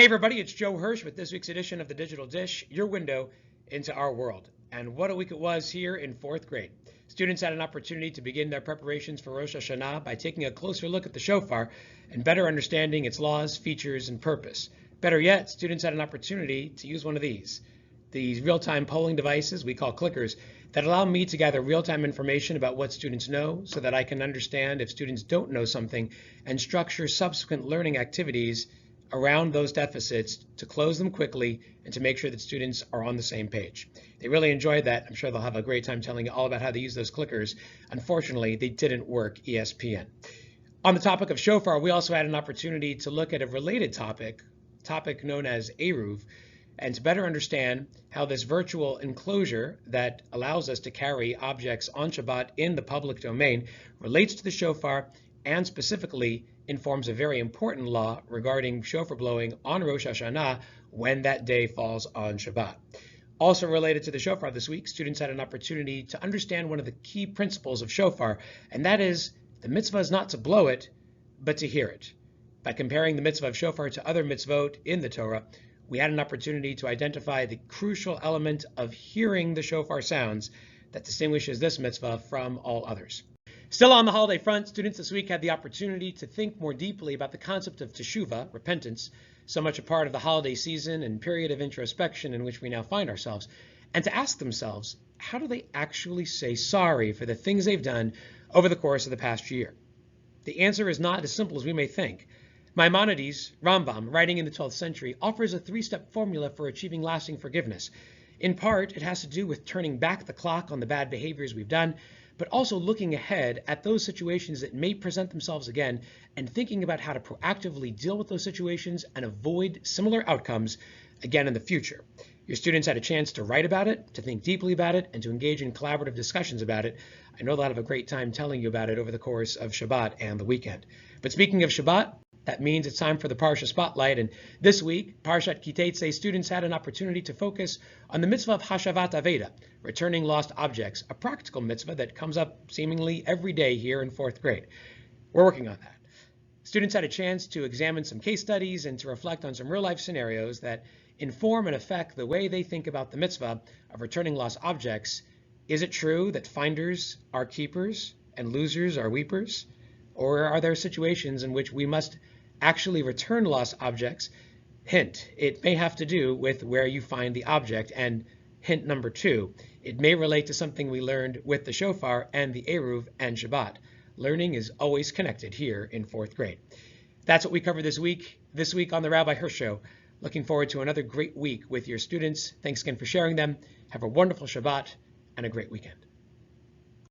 Hey everybody, it's Joe Hirsch with this week's edition of The Digital Dish, your window into our world. And what a week it was here in fourth grade. Students had an opportunity to begin their preparations for Rosh Hashanah by taking a closer look at the shofar and better understanding its laws, features, and purpose. Better yet, students had an opportunity to use one of these real-time polling devices we call clickers that allow me to gather real-time information about what students know so that I can understand if students don't know something and structure subsequent learning activities around those deficits to close them quickly and to make sure that students are on the same page. They really enjoyed that. I'm sure they'll have a great time telling you all about how they use those clickers. Unfortunately, they didn't work ESPN. On the topic of shofar, we also had an opportunity to look at a related topic known as Eruv, and to better understand how this virtual enclosure that allows us to carry objects on Shabbat in the public domain relates to the shofar and specifically informs a very important law regarding shofar blowing on Rosh Hashanah when that day falls on Shabbat. Also related to the shofar this week, students had an opportunity to understand one of the key principles of shofar, and that is the mitzvah is not to blow it, but to hear it. By comparing the mitzvah of shofar to other mitzvot in the Torah, we had an opportunity to identify the crucial element of hearing the shofar sounds that distinguishes this mitzvah from all others. Still on the holiday front, students this week had the opportunity to think more deeply about the concept of teshuvah, repentance, so much a part of the holiday season and period of introspection in which we now find ourselves, and to ask themselves, how do they actually say sorry for the things they've done over the course of the past year? The answer is not as simple as we may think. Maimonides, Rambam, writing in the 12th century, offers a three-step formula for achieving lasting forgiveness. In part, it has to do with turning back the clock on the bad behaviors we've done, but also looking ahead at those situations that may present themselves again and thinking about how to proactively deal with those situations and avoid similar outcomes again in the future. Your students had a chance to write about it, to think deeply about it, and to engage in collaborative discussions about it. I know they'll have a great time telling you about it over the course of Shabbat and the weekend. But speaking of Shabbat, that means it's time for the Parsha Spotlight, and this week, Parshat Kiteitzei students had an opportunity to focus on the mitzvah of Hashavat Aveda, returning lost objects, a practical mitzvah that comes up seemingly every day here in fourth grade. We're working on that. Students had a chance to examine some case studies and to reflect on some real-life scenarios that inform and affect the way they think about the mitzvah of returning lost objects. Is it true that finders are keepers and losers are weepers? Or are there situations in which we must actually return lost objects? Hint, it may have to do with where you find the object. And hint number 2, it may relate to something we learned with the shofar and the Eruv and Shabbat. Learning is always connected here in fourth grade. That's what we covered this week on the Rabbi Hirsch Show. Looking forward to another great week with your students. Thanks again for sharing them. Have a wonderful Shabbat and a great weekend.